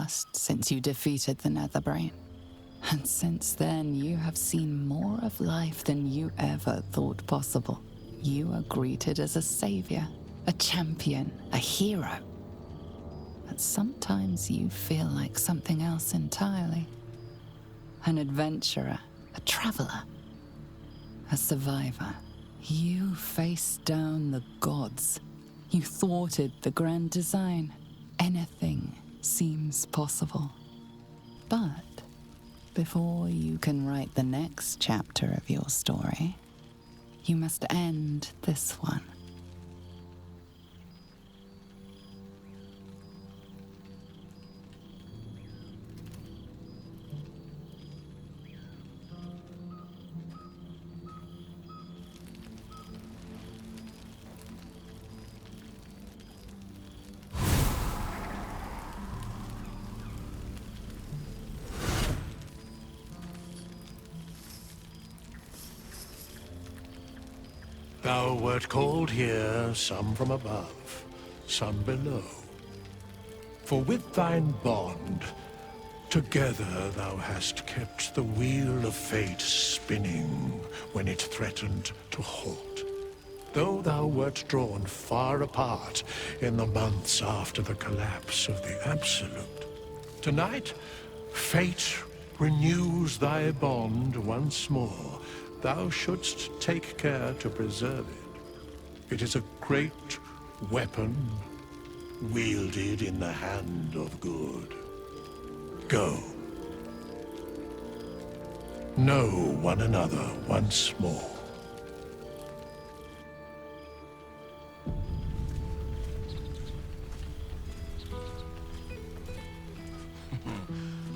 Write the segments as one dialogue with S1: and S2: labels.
S1: passed since you defeated the Netherbrain. And since then, you have seen more of life than you ever thought possible. You are greeted as a savior, a champion, a hero. But sometimes you feel like something else entirely. An adventurer, a traveler, a survivor. You faced down the gods. You thwarted the grand design. Anything seems possible. But before you can write the next chapter of your story, you must end this one.
S2: Thou wert called here, some from above, some below. For with thine bond, together thou hast kept the wheel of fate spinning when it threatened to halt. Though thou wert drawn far apart in the months after the collapse of the Absolute, tonight, fate renews thy bond once more. Thou shouldst take care to preserve it. It is a great weapon, wielded in the hand of good. Go. Know one another once more.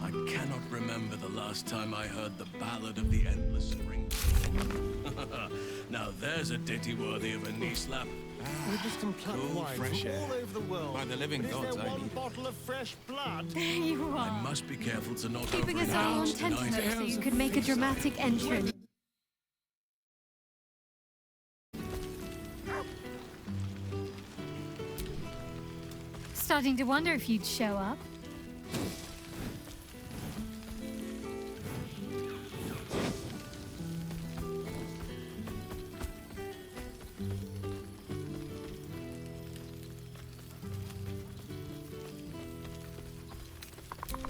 S3: I cannot remember the last time I heard the ballad of the endless spring. Now there's a ditty worthy of a knee slap.
S4: With distant plant
S3: Cool,
S4: wines
S3: fresh
S4: from
S3: air.
S4: all over the world.
S3: By the living
S4: But is
S3: gods,
S4: there
S3: I
S4: one
S3: need it.
S4: bottle of fresh blood?
S5: There you
S3: I
S5: are,
S3: must be careful to not
S5: keeping us all on
S3: overindulge tonight.
S5: tenterhooks so you could make a dramatic entrance. Starting to wonder if you'd show up.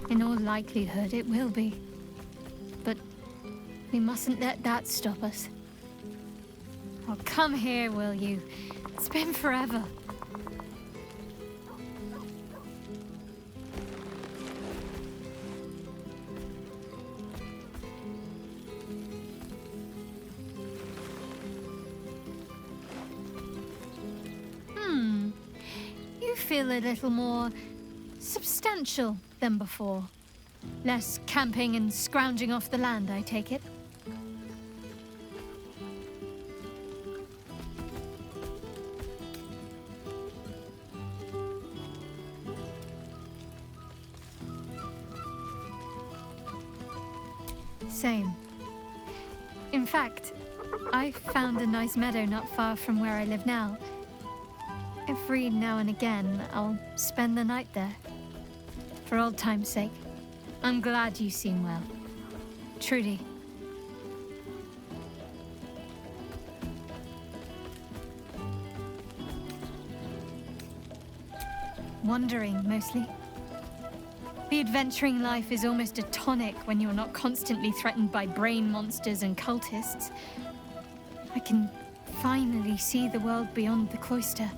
S5: In all likelihood, it will be. But we mustn't let that stop us. Oh, come here, will you? It's been forever. You feel a little more substantial than before. Less camping and scrounging off the land, I take it. Same. In fact, I found a nice meadow not far from where I live now. Every now and again, I'll spend the night there. For old time's sake. I'm glad you seem well. Trudy. Wandering, mostly. The adventuring life is almost a tonic when you're not constantly threatened by brain monsters and cultists. I can finally see the world beyond the cloister.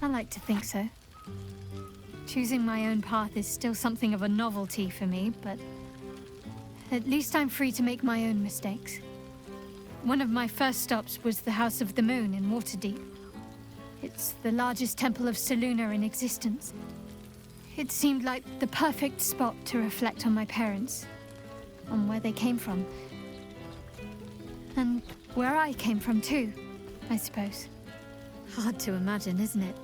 S5: I like to think so. Choosing my own path is still something of a novelty for me, but at least I'm free to make my own mistakes. One of my first stops was the House of the Moon in Waterdeep. It's the largest temple of Selûne in existence. It seemed like the perfect spot to reflect on my parents, on where they came from. And where I came from too, I suppose. Hard to imagine, isn't it?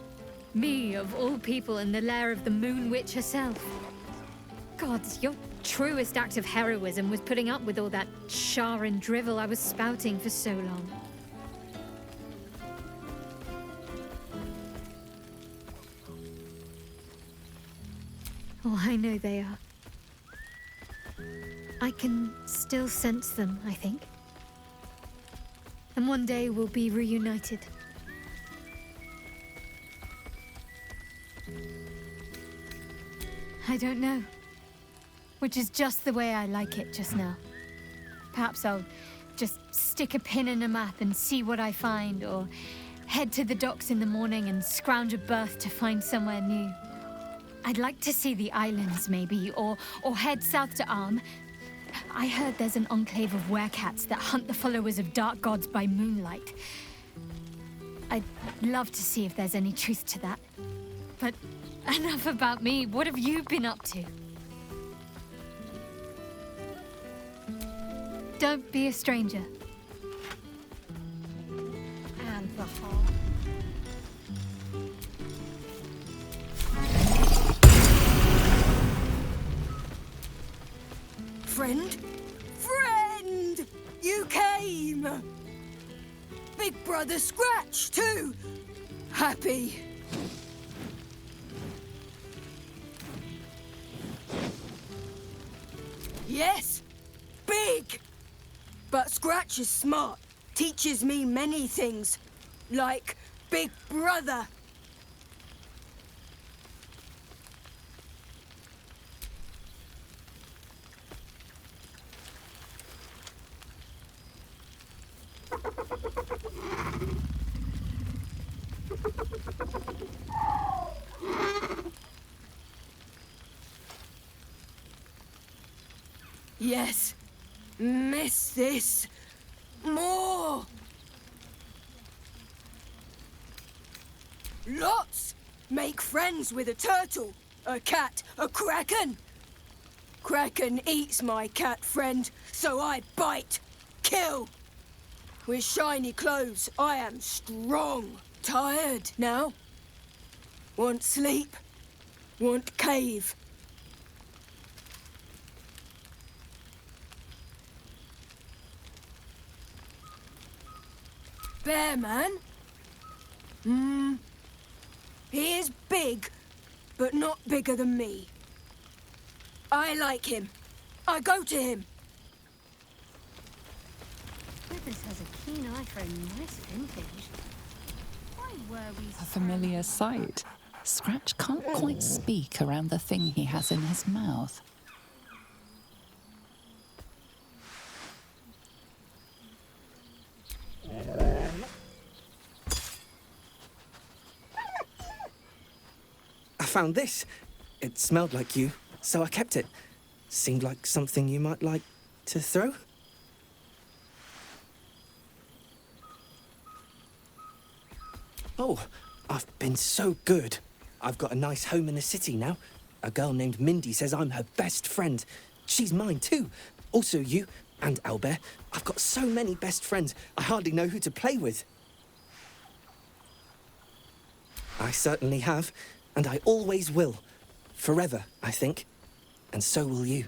S5: Me, of all people, in the lair of the Moon Witch herself. God, your truest act of heroism was putting up with all that char and drivel I was spouting for so long. Oh, I know they are. I can still sense them, I think. And one day we'll be reunited. I don't know. Which is just the way I like it just now. Perhaps I'll just stick a pin in a map and see what I find, or head to the docks in the morning and scrounge a berth to find somewhere new. I'd like to see the islands, maybe, or head south to Arm. I heard there's an enclave of werecats that hunt the followers of dark gods by moonlight. I'd love to see if there's any truth to that. But enough about me. What have you been up to? Don't be a stranger. And the heart.
S6: Friend? Friend! You came! Big Brother Scratch, too! Happy. Yes, big! But Scratch is smart. Teaches me many things. Like Big Brother. Yes, miss this more. Lots. Make friends with a turtle, a cat, a kraken. Kraken eats my cat friend, so I bite, kill. With shiny clothes, I am strong. Tired now. Want sleep. Want cave. Bear man? He is big, but not bigger than me. I like him. I go to him.
S5: Withers has a keen eye for a nice vintage. Why were we
S1: A familiar sight. Scratch can't quite speak around the thing he has in his mouth.
S7: I found this. It smelled like you, so I kept it. Seemed like something you might like to throw. Oh, I've been so good. I've got a nice home in the city now. A girl named Mindy says I'm her best friend. She's mine too. Also you and Owlbear. I've got so many best friends, I hardly know who to play with. I certainly have, and I always will. Forever, I think. And so will you.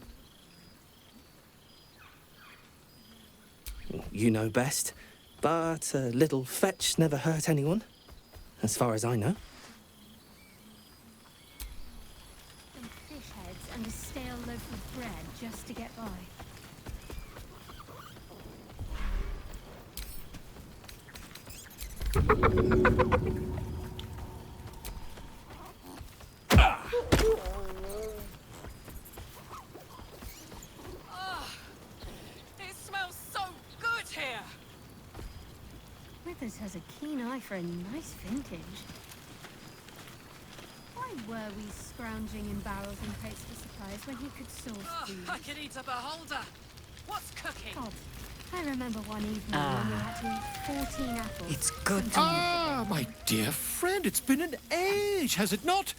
S7: You know best, but a little fetch never hurt anyone, as far as I know.
S5: some fish heads and a stale loaf of bread just to get by?
S6: It smells so good here.
S5: Withers has a keen eye for a nice vintage. Why were we scrounging in barrels and crates for supplies when he could source food?
S6: I could eat a beholder. What's cooking?
S5: God, I remember one evening when we had to eat 14 apples.
S7: It's good to
S2: Ah, my dear friend, it's been an age, has it not?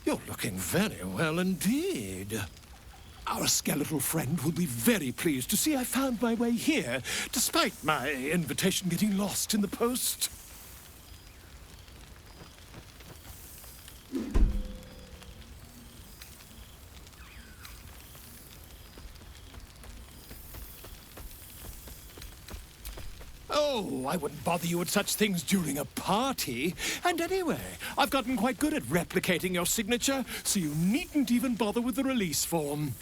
S2: You're looking very well indeed. Our skeletal friend will be very pleased to see I found my way here, despite my invitation getting lost in the post. Oh, I wouldn't bother you with such things during a party. And anyway, I've gotten quite good at replicating your signature, so you needn't even bother with the release form.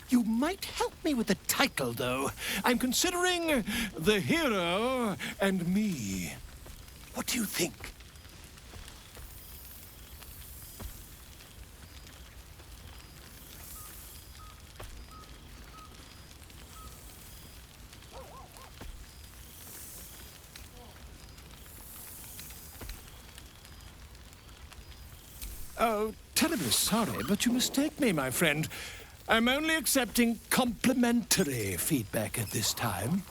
S2: You might help me with the title, though. I'm considering The Hero and Me. What do you think? Oh, terribly sorry, but you mistake me, my friend. I'm only accepting complimentary feedback at this time.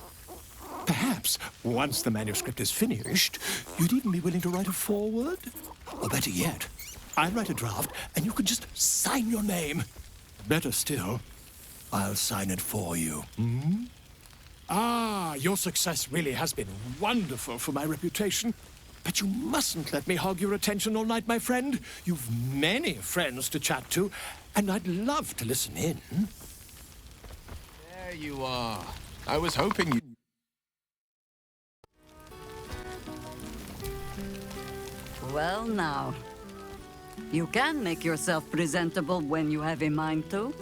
S2: Perhaps, once the manuscript is finished, you'd even be willing to write a foreword? Or better yet, I'll write a draft and you can just sign your name. Better still, I'll sign it for you. Hmm? Ah, your success really has been wonderful for my reputation. But you mustn't let me hog your attention all night, my friend. You've many friends to chat to, and I'd love to listen in.
S8: There you are. I was hoping you...
S9: Well now, you can make yourself presentable when you have a mind to.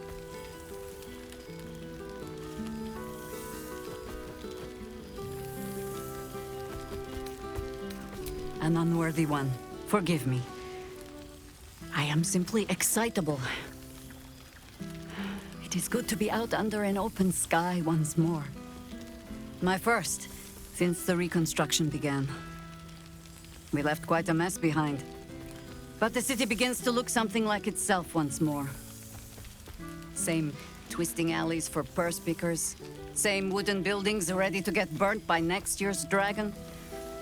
S9: An unworthy one. Forgive me. I am simply excitable. It is good to be out under an open sky once more. My first, since the reconstruction began. We left quite a mess behind. But the city begins to look something like itself once more. Same twisting alleys for purse pickers. Same wooden buildings ready to get burnt by next year's dragon.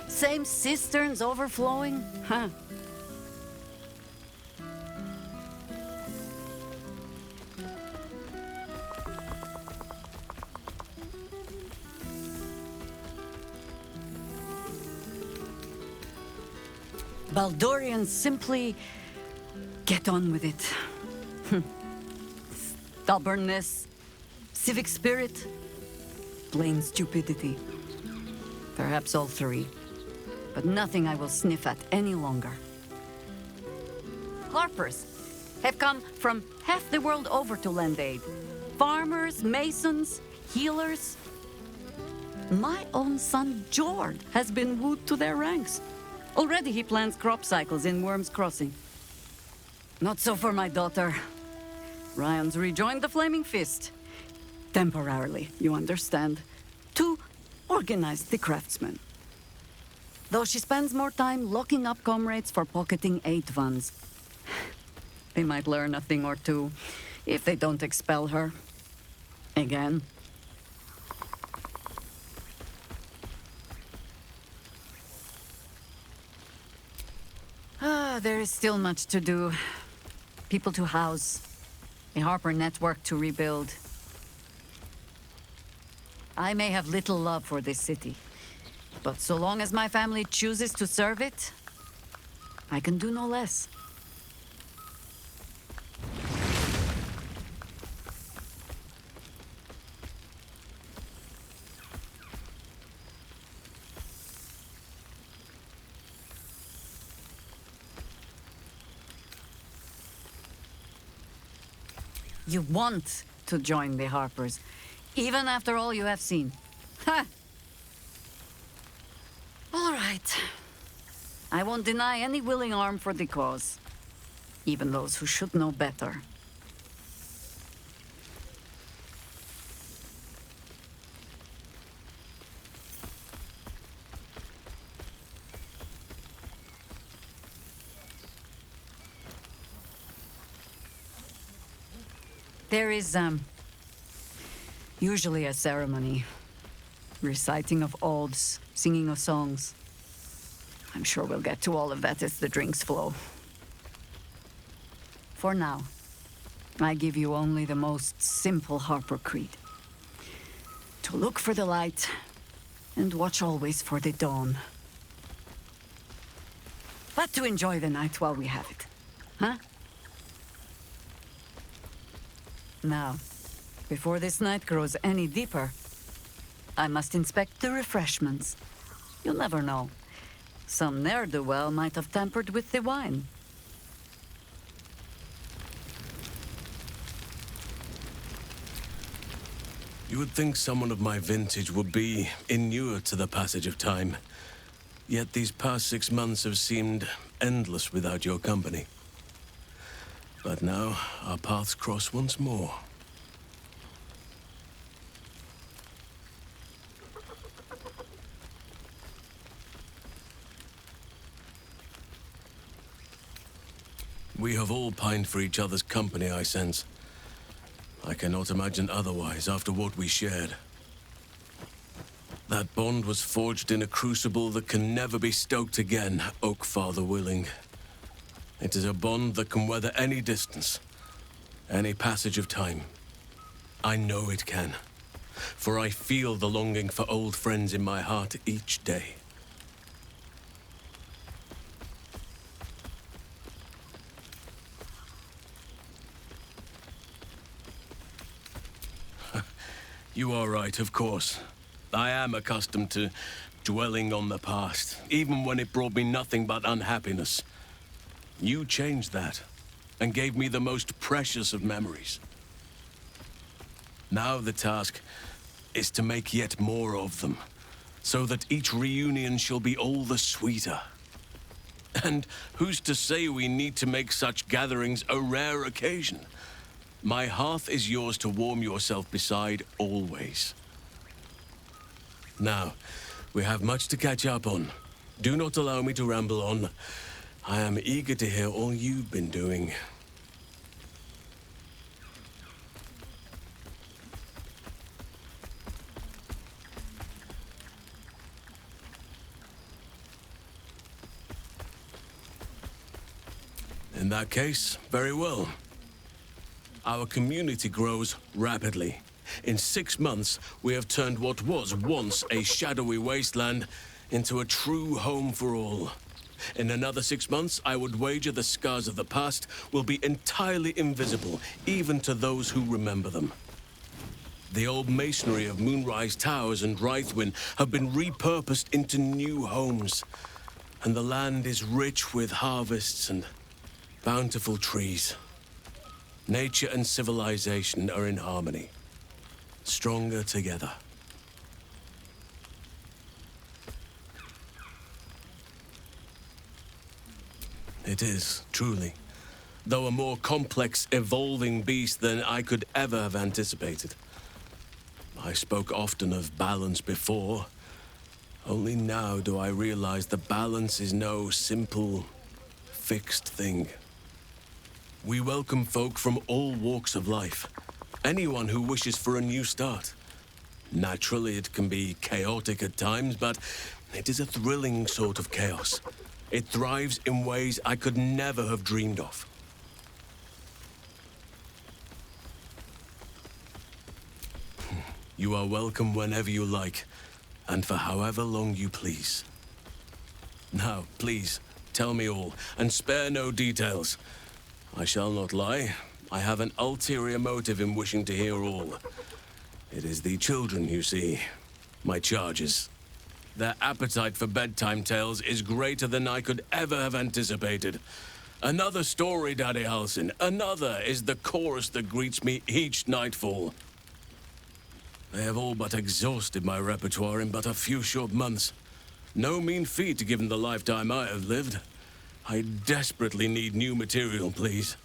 S9: Same cisterns overflowing? Huh. Baldurians simply get on with it. Stubbornness, civic spirit, plain stupidity. Perhaps all three. But nothing I will sniff at any longer. Harpers have come from half the world over to lend aid. Farmers, masons, healers. My own son, Jord, has been wooed to their ranks. Already he plans crop cycles in Worm's Crossing. Not so for my daughter. Ryan's rejoined the Flaming Fist. Temporarily, you understand. To organize the craftsmen. Though she spends more time locking up comrades for pocketing aid funds. They might learn a thing or two, if they don't expel her. Again. There is still much to do. People to house. A Harper network to rebuild. I may have little love for this city. But so long as my family chooses to serve it, I can do no less. You want to join the Harpers, even after all you have seen. Ha! All right. I won't deny any willing arm for the cause. Even those who should know better. There is, usually a ceremony. Reciting of oaths, singing of songs. I'm sure we'll get to all of that as the drinks flow. For now, I give you only the most simple Harper creed. To look for the light, and watch always for the dawn. But to enjoy the night while we have it, huh? Now, before this night grows any deeper, I must inspect the refreshments. You'll never know. Some ne'er-do-well might have tampered with the wine.
S3: You would think someone of my vintage would be inured to the passage of time. Yet these past 6 months have seemed endless without your company. But now, our paths cross once more. We have all pined for each other's company, I sense. I cannot imagine otherwise after what we shared. That bond was forged in a crucible that can never be stoked again, Oak Father willing. It is a bond that can weather any distance, any passage of time. I know it can, for I feel the longing for old friends in my heart each day. You are right, of course. I am accustomed to dwelling on the past, even when it brought me nothing but unhappiness. You changed that, and gave me the most precious of memories. Now the task is to make yet more of them, so that each reunion shall be all the sweeter. And who's to say we need to make such gatherings a rare occasion? My hearth is yours to warm yourself beside always. Now, we have much to catch up on. Do not allow me to ramble on. I am eager to hear all you've been doing. In that case, very well. Our community grows rapidly. In 6 months, we have turned what was once a shadowy wasteland into a true home for all. In another 6 months, I would wager the scars of the past will be entirely invisible, even to those who remember them. The old masonry of Moonrise Towers and Rythwin have been repurposed into new homes, and the land is rich with harvests and bountiful trees. Nature and civilization are in harmony, stronger together. It is, truly, though a more complex, evolving beast than I could ever have anticipated. I spoke often of balance before. Only now do I realize that balance is no simple, fixed thing. We welcome folk from all walks of life. Anyone who wishes for a new start. Naturally, it can be chaotic at times, but it is a thrilling sort of chaos. It thrives in ways I could never have dreamed of. You are welcome whenever you like, and for however long you please. Now, please, tell me all, and spare no details. I shall not lie. I have an ulterior motive in wishing to hear all. It is the children, you see, my charges. Their appetite for bedtime tales is greater than I could ever have anticipated. Another story, Daddy Halsin. Another is the chorus that greets me each nightfall. They have all but exhausted my repertoire in but a few short months. No mean feat given the lifetime I have lived. I desperately need new material, please.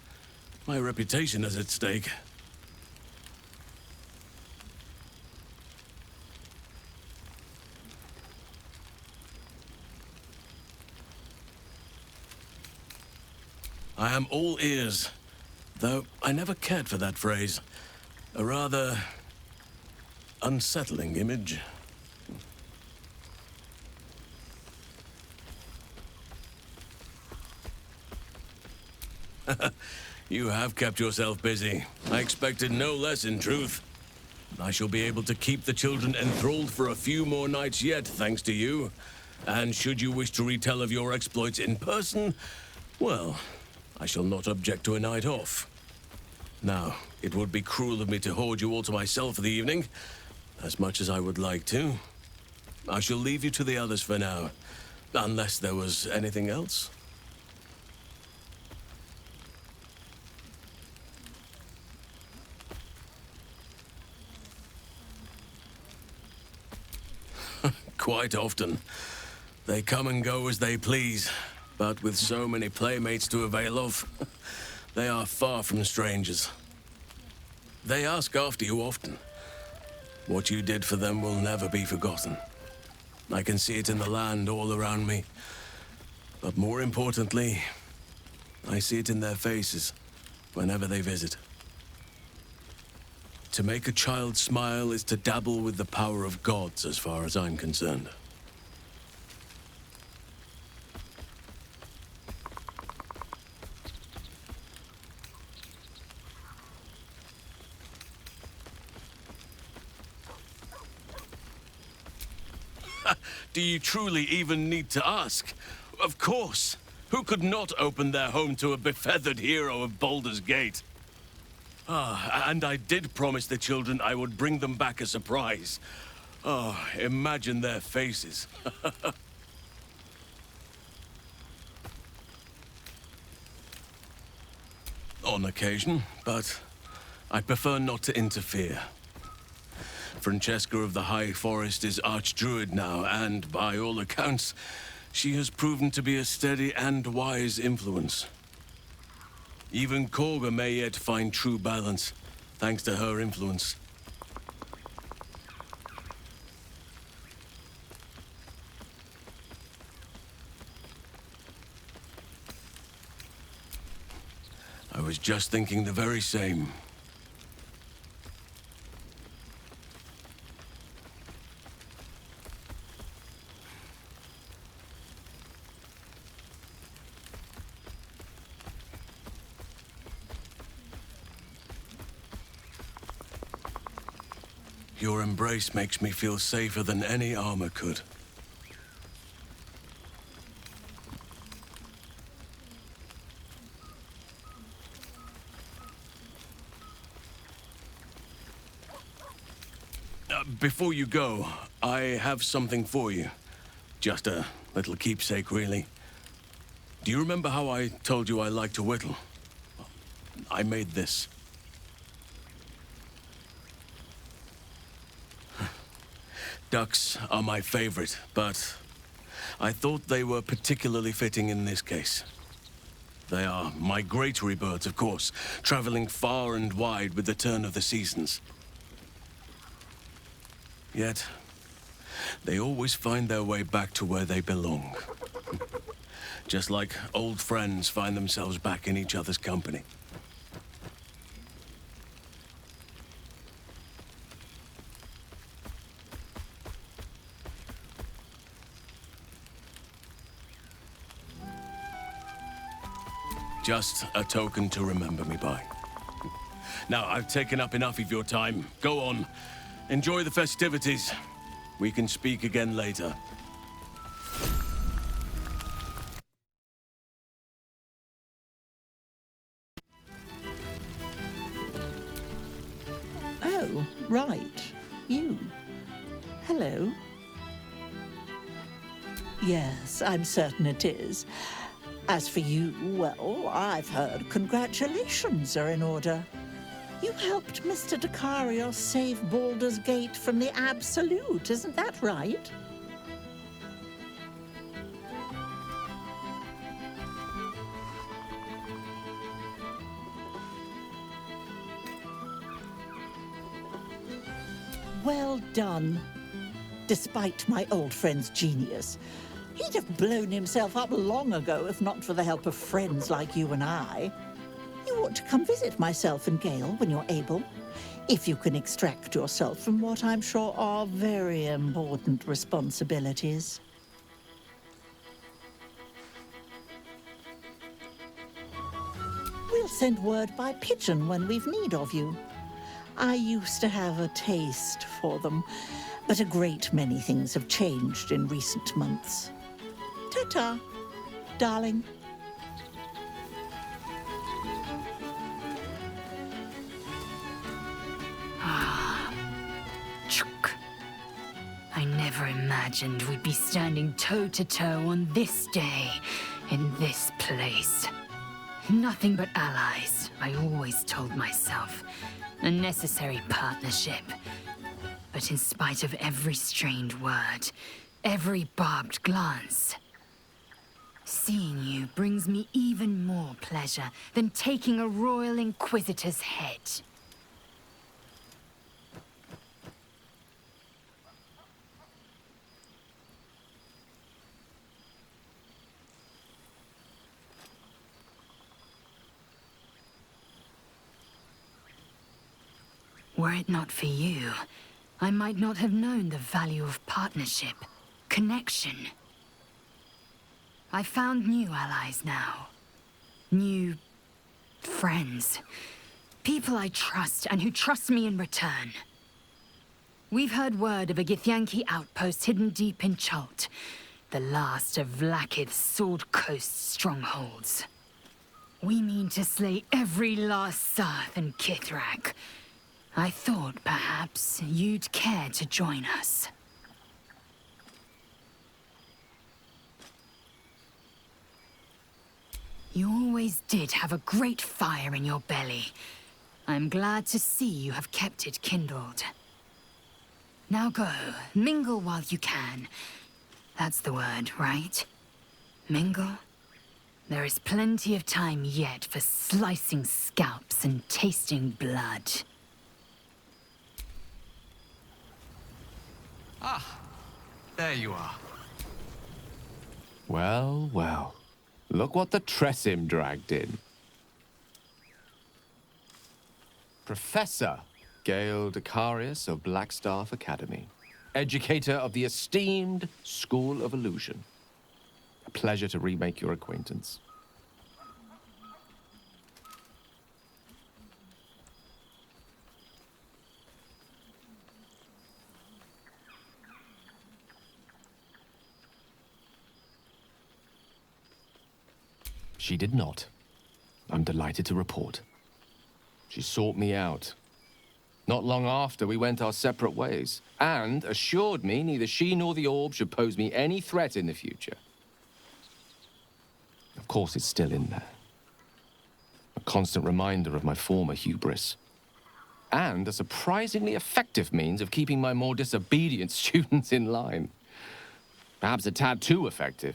S3: My reputation is at stake. I am all ears, though I never cared for that phrase. A rather unsettling image. You have kept yourself busy. I expected no less, in truth. I shall be able to keep the children enthralled for a few more nights yet, thanks to you. And should you wish to retell of your exploits in person, well, I shall not object to a night off. Now, it would be cruel of me to hoard you all to myself for the evening. As much as I would like to, I shall leave you to the others for now. Unless there was anything else. Quite often. They come and go as they please, but with so many playmates to avail of, they are far from strangers. They ask after you often. What you did for them will never be forgotten. I can see it in the land all around me. But more importantly, I see it in their faces whenever they visit. To make a child smile is to dabble with the power of gods as far as I'm concerned. Do you truly even need to ask? Of course. Who could not open their home to a befeathered hero of Baldur's Gate? And I did promise the children I would bring them back a surprise. Oh, imagine their faces. On occasion, but I prefer not to interfere. Francesca of the High Forest is Archdruid now, and by all accounts, she has proven to be a steady and wise influence. Even Korga may yet find true balance, thanks to her influence. I was just thinking the very same. Your embrace makes me feel safer than any armor could. Before you go, I have something for you. Just a little keepsake, really. Do you remember how I told you I like to whittle? I made this. Ducks are my favorite, but I thought they were particularly fitting in this case. They are migratory birds, of course, traveling far and wide with the turn of the seasons. Yet, they always find their way back to where they belong. Just like old friends find themselves back in each other's company. Just a token to remember me by. Now, I've taken up enough of your time. Go on. Enjoy the festivities. We can speak again later.
S10: Oh, right. You. Hello. Yes, I'm certain it is. As for you, well, I've heard congratulations are in order. You helped Mr. Dicarios save Baldur's Gate from the Absolute, isn't that right? Well done. Despite my old friend's genius, he'd have blown himself up long ago if not for the help of friends like you and I. You ought to come visit myself and Gale when you're able, if you can extract yourself from what I'm sure are very important responsibilities. We'll send word by pigeon when we've need of you. I used to have a taste for them, but a great many things have changed in recent months. Ta-ta, darling.
S1: Chuk. I never imagined we'd be standing toe-to-toe on this day, in this place. Nothing but allies, I always told myself. A necessary partnership. But in spite of every strained word, every barbed glance, seeing you brings me even more pleasure than taking a royal inquisitor's head. Were it not for you, I might not have known the value of partnership, connection. I found new allies now. New friends. People I trust and who trust me in return. We've heard word of a Githyanki outpost hidden deep in Chult, the last of Vlaakith's Sword Coast strongholds. We mean to slay every last Sarth in Kithrak. I thought perhaps you'd care to join us. You always did have a great fire in your belly. I'm glad to see you have kept it kindled. Now go, mingle while you can. That's the word, right? Mingle? There is plenty of time yet for slicing scalps and tasting blood.
S11: Ah, there you are.
S12: Well, well. Look what the Tressim dragged in. Professor Gale Decarius of Blackstaff Academy. Educator of the esteemed School of Illusion. A pleasure to remake your acquaintance. She did not. I'm delighted to report. She sought me out. Not long after, we went our separate ways, and assured me neither she nor the orb should pose me any threat in the future. Of course, it's still in there. A constant reminder of my former hubris. And a surprisingly effective means of keeping my more disobedient students in line. Perhaps a tad too effective.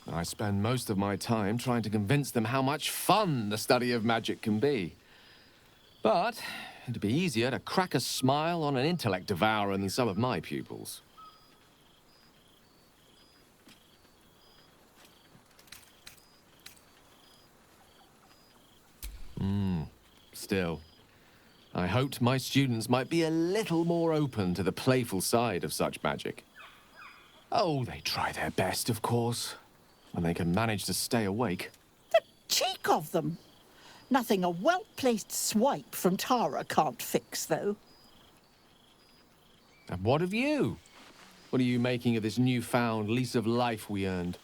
S12: I spend most of my time trying to convince them how much fun the study of magic can be. But it'd be easier to crack a smile on an intellect devourer than some of my pupils. Still, I hoped my students might be a little more open to the playful side of such magic. Oh, they try their best, of course. When they can manage to stay awake.
S10: The cheek of them! Nothing a well-placed swipe from Tara can't fix, though.
S12: And what of you? What are you making of this newfound lease of life we earned?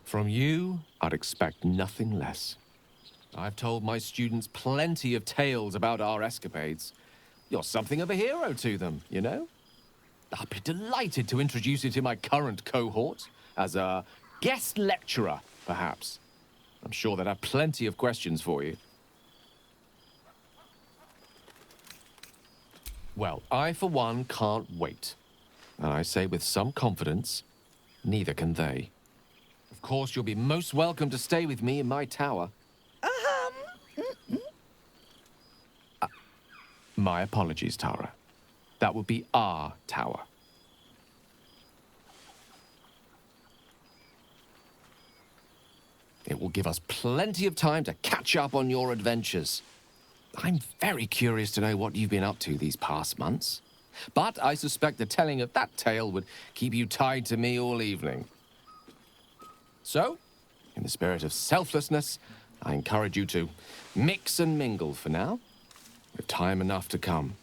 S12: From you, I'd expect nothing less. I've told my students plenty of tales about our escapades. You're something of a hero to them, you know? I'd be delighted to introduce you to my current cohort as a guest lecturer, perhaps. I'm sure they'd have plenty of questions for you. Well, I, for one, can't wait. And I say with some confidence, neither can they. Of course, you'll be most welcome to stay with me in my tower. My apologies, Tara. That would be our tower. It will give us plenty of time to catch up on your adventures. I'm very curious to know what you've been up to these past months. But I suspect the telling of that tale would keep you tied to me all evening. So, in the spirit of selflessness, I encourage you to mix and mingle for now, with time enough to come.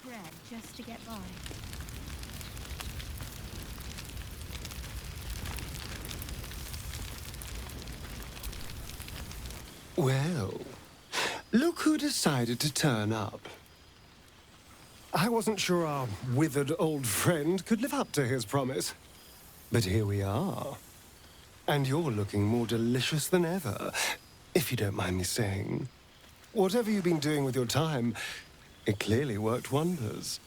S5: Bread just to get by.
S13: Well, look who decided to turn up. I wasn't sure our withered old friend could live up to his promise. But here we are. And you're looking more delicious than ever, if you don't mind me saying. Whatever you've been doing with your time, it clearly worked wonders.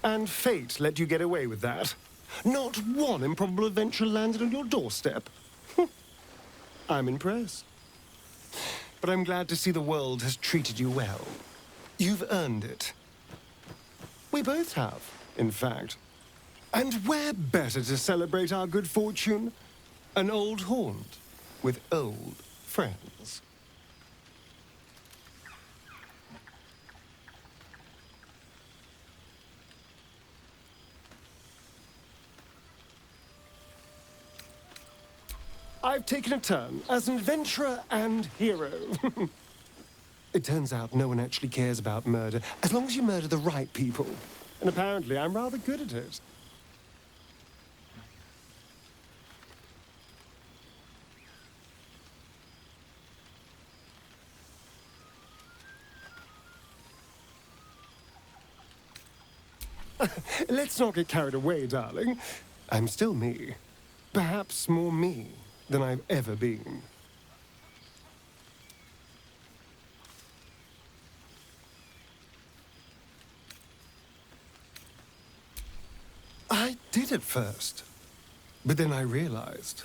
S13: And fate let you get away with that. Not one improbable adventure landed on your doorstep. I'm impressed. But I'm glad to see the world has treated you well. You've earned it. We both have, in fact. And where better to celebrate our good fortune? An old haunt with old friends. I've taken a turn as an adventurer and hero. It turns out no one actually cares about murder, as long as you murder the right people. And apparently I'm rather good at it. Let's not get carried away, darling. I'm still me. Perhaps more me than I've ever been. I did at first, but then I realized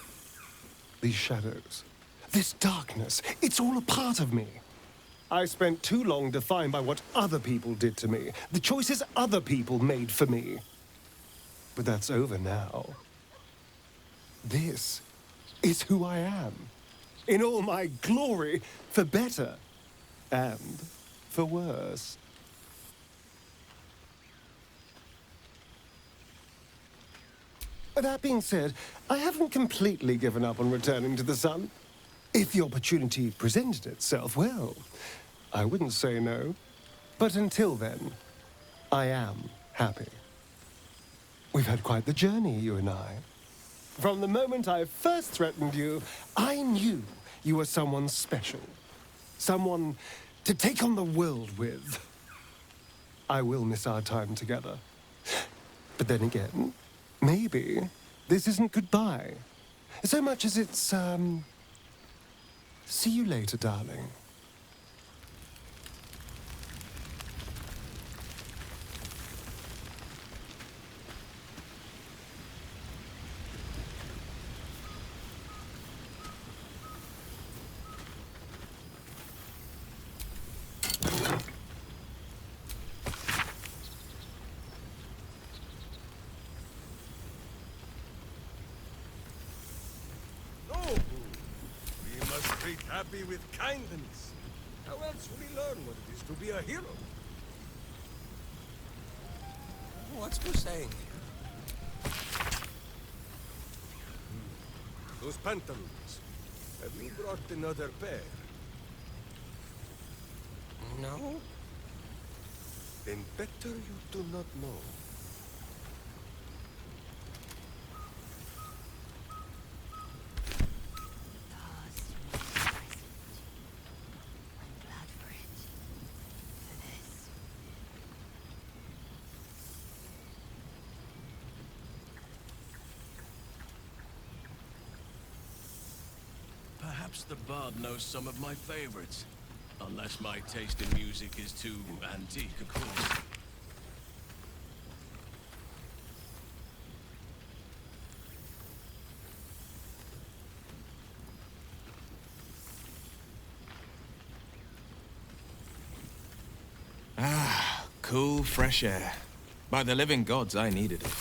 S13: these shadows, this darkness, it's all a part of me. I spent too long defined by what other people did to me, the choices other people made for me. But that's over now. This is who I am, in all my glory, for better and for worse. That being said, I haven't completely given up on returning to the sun. If the opportunity presented itself, well, I wouldn't say no. But until then, I am happy. We've had quite the journey, you and I. From the moment I first threatened you, I knew you were someone special. Someone to take on the world with. I will miss our time together. But then again, maybe this isn't goodbye. So much as it's, see you later, darling.
S14: Treat happy with kindness. How else will he learn what it is to be a hero? What's for saying? Those pantaloons. Have you brought another pair? No? Then better you do not know.
S3: Perhaps the bard knows some of my favorites. Unless my taste in music is too antique, of course.
S8: Ah, cool, fresh air. By the living gods, I needed it.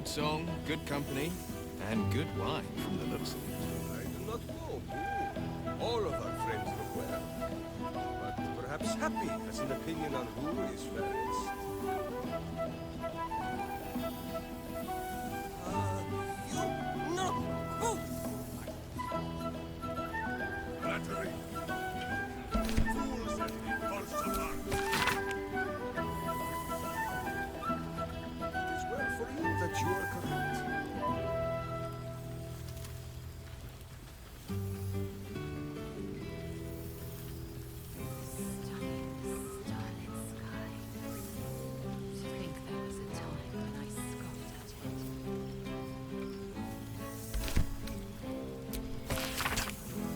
S8: Good song, good company, and good wine from the looks of it.
S14: I do not know who all of our friends look well. But perhaps Happy has an opinion on who is fairest. You... No! Oh! Flattery! Fools and false alarm! It is well for you that you are correct.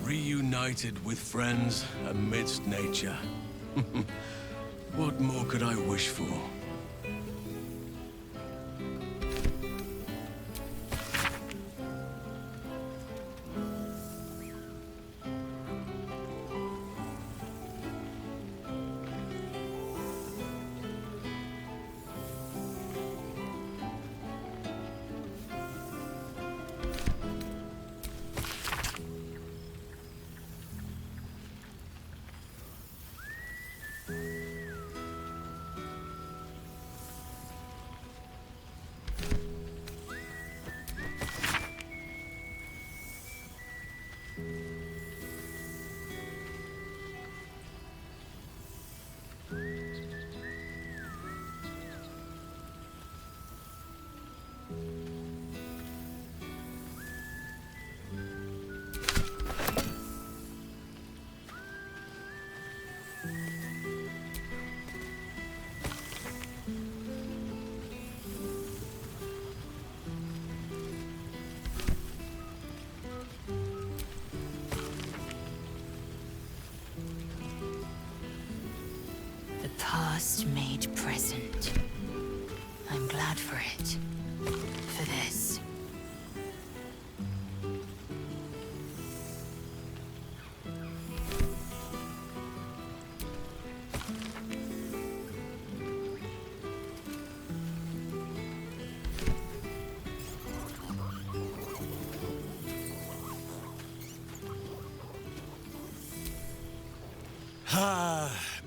S3: Reunited with friends amidst nature. What more could I wish for?
S15: Past made present. I'm glad for it. For this.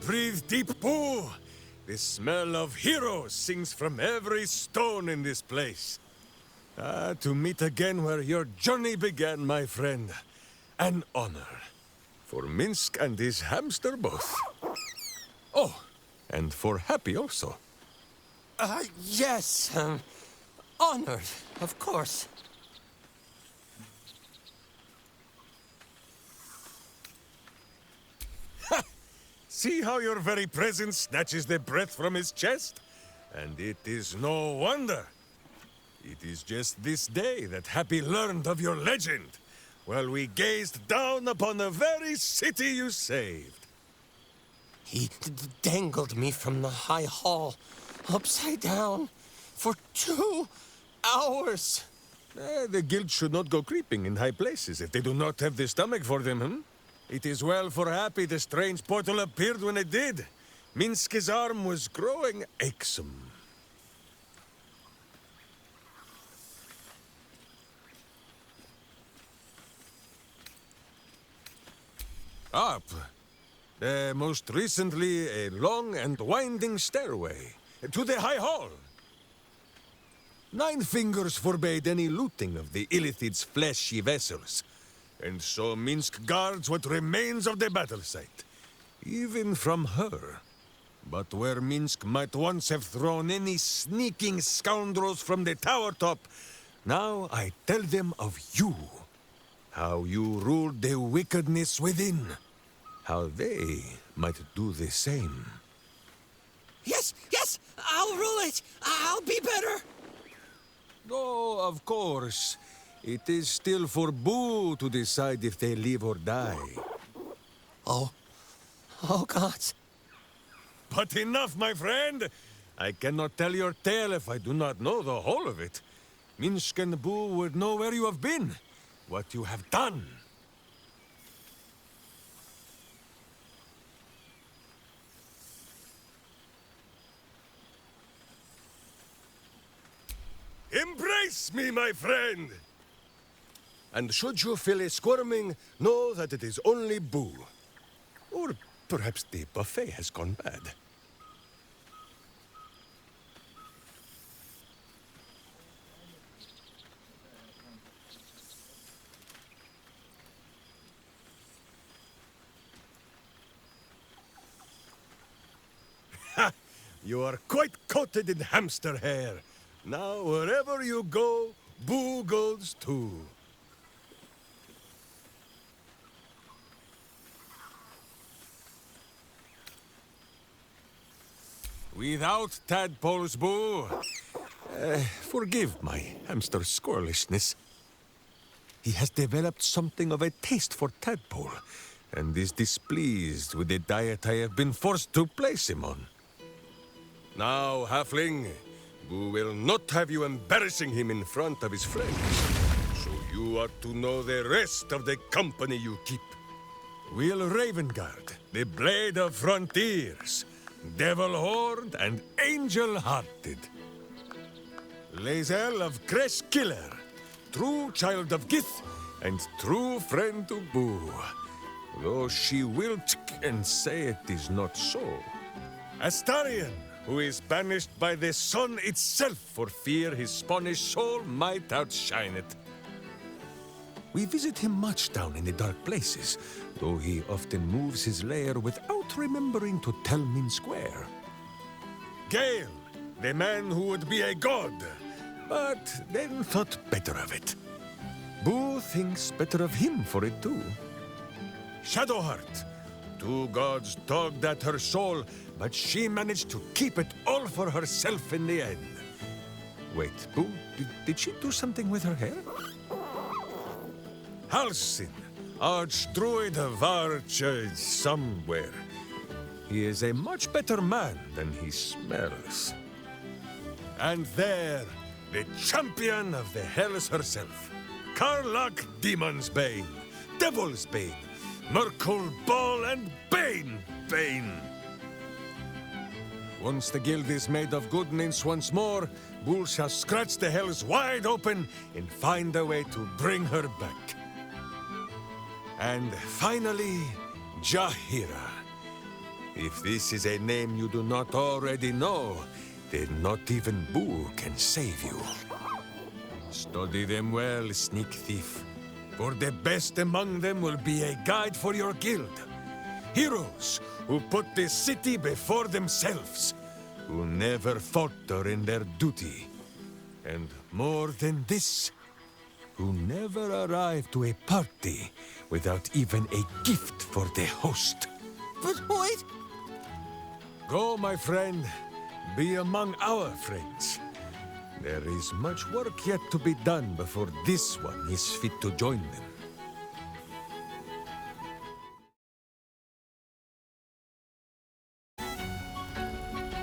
S14: Breathe deep, Boo! The smell of heroes sings from every stone in this place. To meet again where your journey began, my friend. An honor. For Minsk and his hamster both. Oh, and for Happy also.
S16: Yes. Honored, of course.
S14: See how your very presence snatches the breath from his chest? And it is no wonder. It is just this day that Happy learned of your legend, while we gazed down upon the very city you saved.
S16: He dangled me from the high hall, upside down, for 2 hours.
S14: The guild should not go creeping in high places if they do not have the stomach for them, hmm? It is well for Happy the strange portal appeared when it did. Minsk's arm was growing achesome. Up. Most recently, a long and winding stairway to the High Hall. 9 fingers forbade any looting of the Illithid's fleshy vessels, and so Minsk guards what remains of the battle site, even from her. But where Minsk might once have thrown any sneaking scoundrels from the tower top, now I tell them of you. How you ruled the wickedness within. How they might do the same.
S16: Yes, yes! I'll rule it! I'll be better!
S14: Oh, of course. It is still for Boo to decide if they live or die.
S16: Oh, gods.
S14: But enough, my friend! I cannot tell your tale if I do not know the whole of it. Minsk and Boo would know where you have been, what you have done. Embrace me, my friend! And should you feel a squirming, know that it is only Boo. Or perhaps the buffet has gone bad. Ha! You are quite coated in hamster hair. Now, wherever you go, Boo goes too. Without tadpoles, Boo. Forgive my hamster squirrelishness. He has developed something of a taste for tadpole, and is displeased with the diet I have been forced to place him on. Now, halfling, Boo will not have you embarrassing him in front of his friends, so you are to know the rest of the company you keep. Will Ravengard, the Blade of Frontiers, Devil-Horned and Angel-Hearted. Lae'zel of Creshkiller, true child of Gith and true friend to Boo, though she will and say it is not so. Astarion, who is banished by the sun itself for fear his Spanish soul might outshine it. We visit him much down in the dark places, though he often moves his lair without remembering to tell Min Square. Gale, the man who would be a god, but then thought better of it. Boo thinks better of him for it too. Shadowheart, two gods dogged at her soul, but she managed to keep it all for herself in the end. Wait, Boo, did she do something with her hair? Halsin, Archdruid of Arch somewhere. He is a much better man than he smells. And there, the champion of the Hells herself, Karlach Demon's Bane, Devil's Bane, Merkul Ball and Bane. Once the guild is made of good mints once more, Bull shall scratch the Hells wide open and find a way to bring her back. And finally, Jahira. If this is a name you do not already know, then not even Boo can save you. Study them well, sneak thief, for the best among them will be a guide for your guild. Heroes who put the city before themselves, who never falter in their duty. And more than this, who never arrive to a party without even a gift for the host.
S16: But wait!
S14: Go, my friend. Be among our friends. There is much work yet to be done before this one is fit to join them.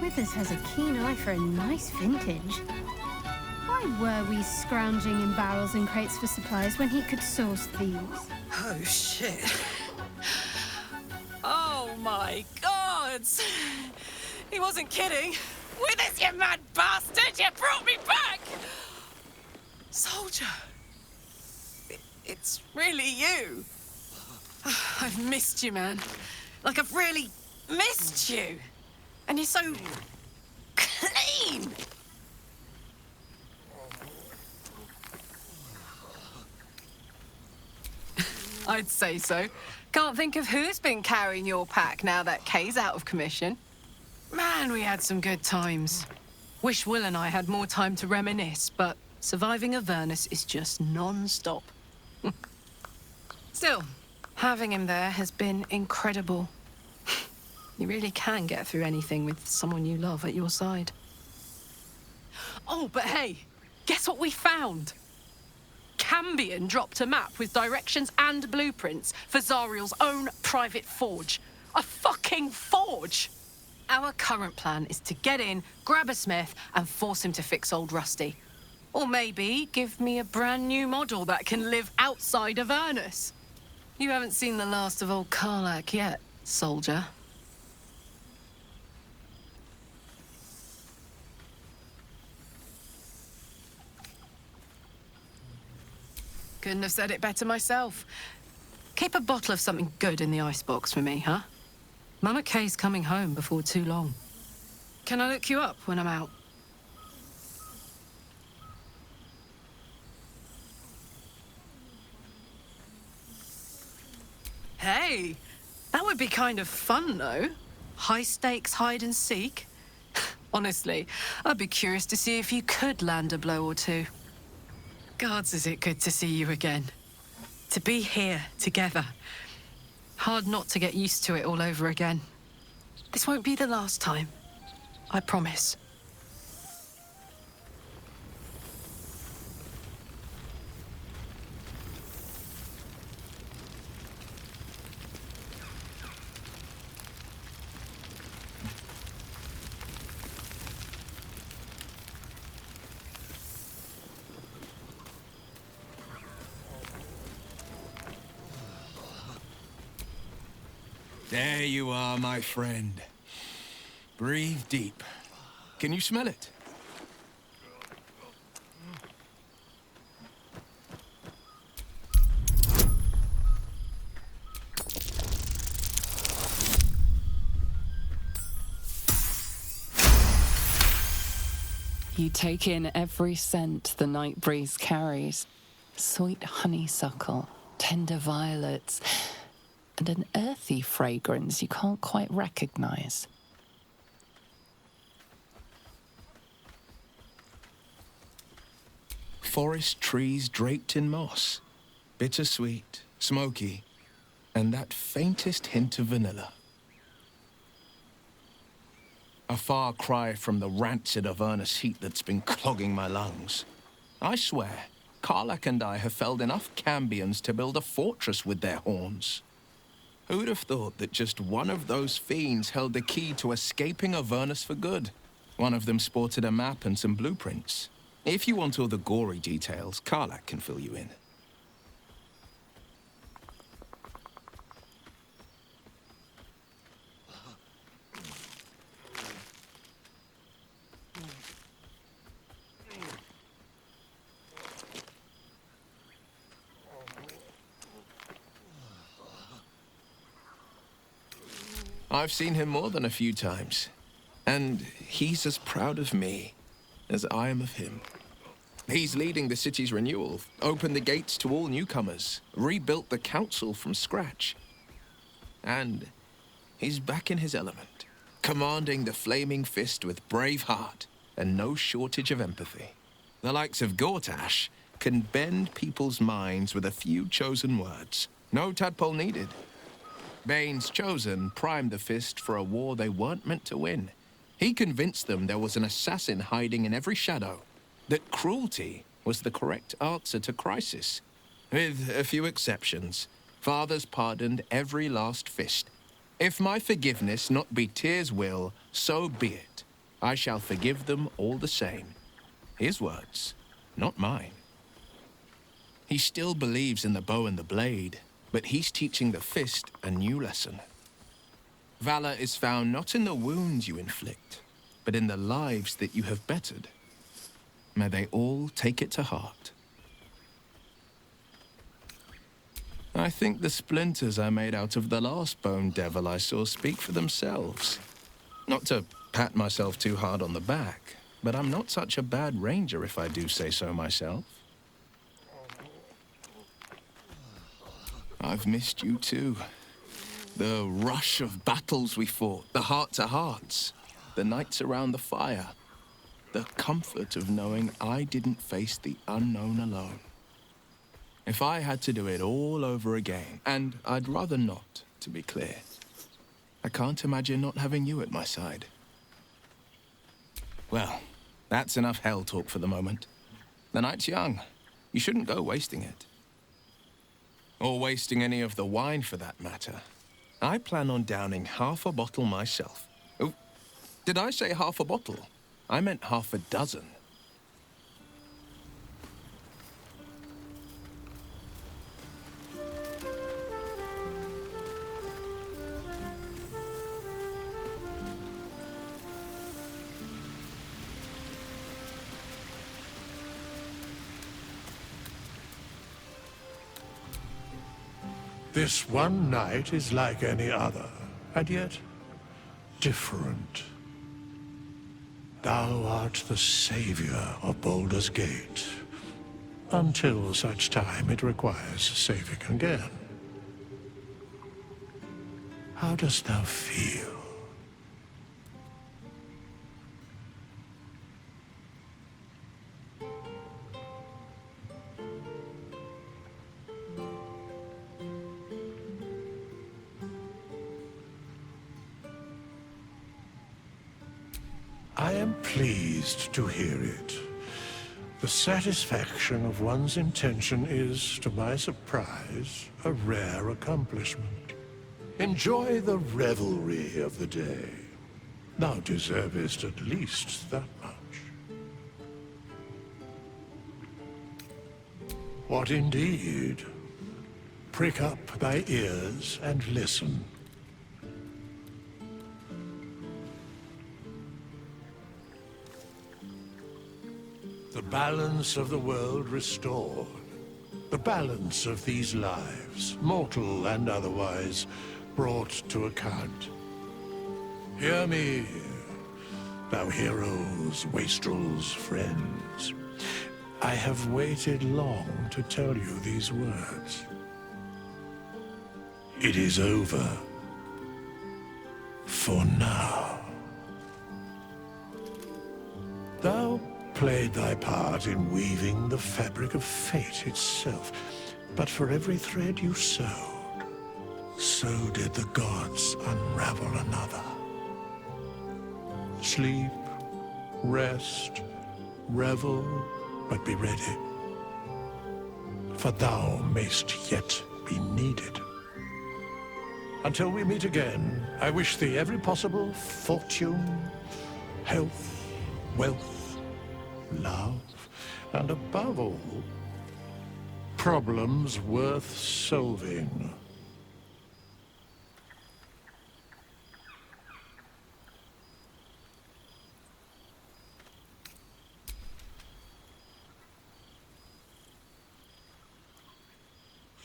S5: Withers has a keen eye for a nice vintage. Why were we scrounging in barrels and crates for supplies when he could source these?
S16: Oh, shit.
S17: Oh my gods! He wasn't kidding. Withers, you mad bastard! You brought me back! Soldier! It's really you. I've missed you, man. Like, I've really missed you. And you're so clean. I'd say so. Can't think of who's been carrying your pack now that Kay's out of commission. Man, we had some good times. Wish Will and I had more time to reminisce, but surviving Avernus is just non-stop. Still, having him there has been incredible. You really can get through anything with someone you love at your side. Oh, but hey, guess what we found? Cambion dropped a map with directions and blueprints for Zariel's own private forge. A fucking forge! Our current plan is to get in, grab a smith, and force him to fix old Rusty. Or maybe give me a brand new model that can live outside of Avernus. You haven't seen the last of old Karlach yet, soldier. Couldn't have said it better myself. Keep a bottle of something good in the icebox for me, huh? Mama Kay's coming home before too long. Can I look you up when I'm out? Hey, that would be kind of fun, though. High-stakes hide and seek. Honestly, I'd be curious to see if you could land a blow or two. Gods, is it good to see you again. To be here, together. Hard not to get used to it all over again. This won't be the last time. I promise.
S8: There you are, my friend. Breathe deep. Can you smell it?
S1: You take in every scent the night breeze carries. Sweet honeysuckle, tender violets, and an earthy fragrance you can't quite recognize.
S8: Forest trees draped in moss. Bittersweet, smoky, and that faintest hint of vanilla. A far cry from the rancid Avernus heat that's been clogging my lungs. I swear, Karlach and I have felled enough cambions to build a fortress with their horns. Who'd have thought that just one of those fiends held the key to escaping Avernus for good? One of them sported a map and some blueprints. If you want all the gory details, Karlach can fill you in. I've seen him more than a few times, and he's as proud of me as I am of him. He's leading the city's renewal, opened the gates to all newcomers, rebuilt the council from scratch. And he's back in his element, commanding the Flaming Fist with brave heart and no shortage of empathy. The likes of Gortash can bend people's minds with a few chosen words. No tadpole needed. Bane's Chosen primed the Fist for a war they weren't meant to win. He convinced them there was an assassin hiding in every shadow, that cruelty was the correct answer to crisis. With a few exceptions, fathers pardoned every last fist. If my forgiveness not be Tyr's will, so be it. I shall forgive them all the same. His words, not mine. He still believes in the bow and the blade, but he's teaching the Fist a new lesson. Valor is found not in the wounds you inflict, but in the lives that you have bettered. May they all take it to heart. I think the splinters I made out of the last bone devil I saw speak for themselves. Not to pat myself too hard on the back, but I'm not such a bad ranger if I do say so myself. I've missed you too. The rush of battles we fought, the heart-to-hearts, the nights around the fire, the comfort of knowing I didn't face the unknown alone. If I had to do it all over again, and I'd rather not, to be clear, I can't imagine not having you at my side. Well, that's enough hell talk for the moment. The night's young. You shouldn't go wasting it. Or wasting any of the wine, for that matter. I plan on downing half a bottle myself. Oh, did I say half a bottle? I meant half a dozen.
S2: This one night is like any other, and yet different. Thou art the savior of Baldur's Gate, until such time it requires saving again. How dost thou feel? I am pleased to hear it. The satisfaction of one's intention is, to my surprise, a rare accomplishment. Enjoy the revelry of the day. Thou deservest at least that much. What indeed? Prick up thy ears and listen. The balance of the world restored. The balance of these lives, mortal and otherwise, brought to account. Hear me, thou heroes, wastrels, friends. I have waited long to tell you these words. It is over. For now. Thou played thy part in weaving the fabric of fate itself, but for every thread you sewed, so did the gods unravel another. Sleep, rest, revel, but be ready, for thou mayst yet be needed. Until we meet again, I wish thee every possible fortune, health, wealth, love, and above all, problems worth solving.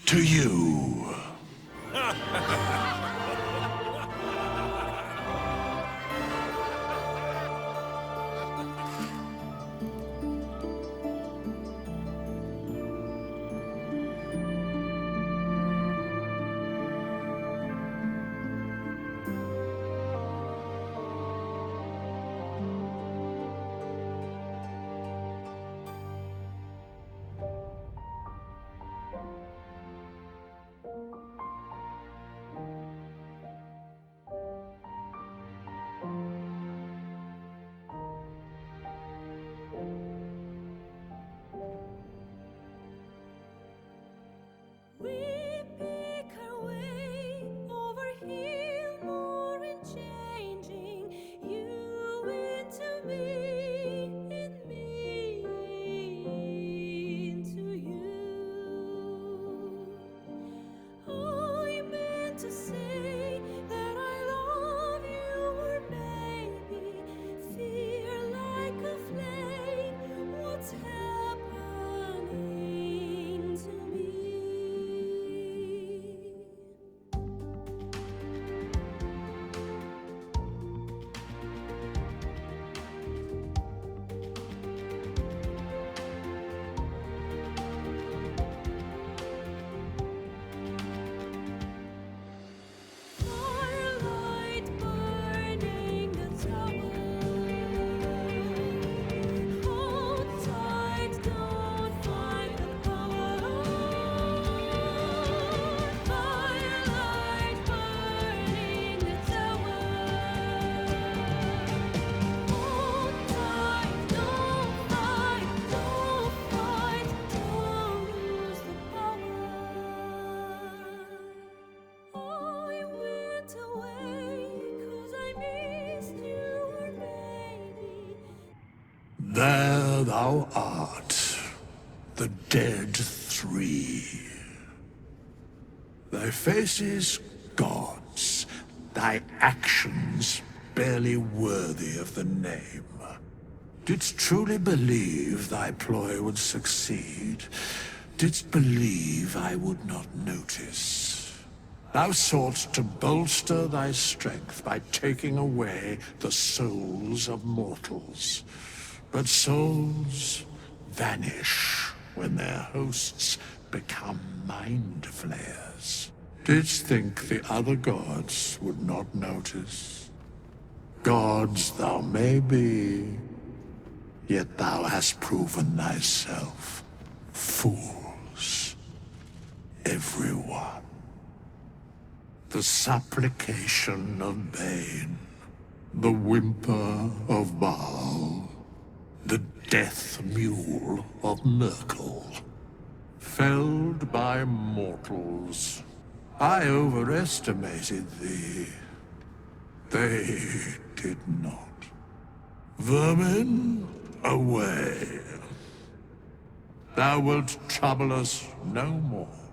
S2: To you. There thou art, the dead three. Thy faces gods, thy actions barely worthy of the name. Didst truly believe thy ploy would succeed? Didst believe I would not notice? Thou soughtst to bolster thy strength by taking away the souls of mortals. But souls vanish when their hosts become mind flayers. Didst think the other gods would not notice? Gods thou may be, yet thou hast proven thyself fools. Everyone. The supplication of Bane, the whimper of Baal, the death mule of Merkel. Felled by mortals. I overestimated thee. They did not. Vermin, away. Thou wilt trouble us no more.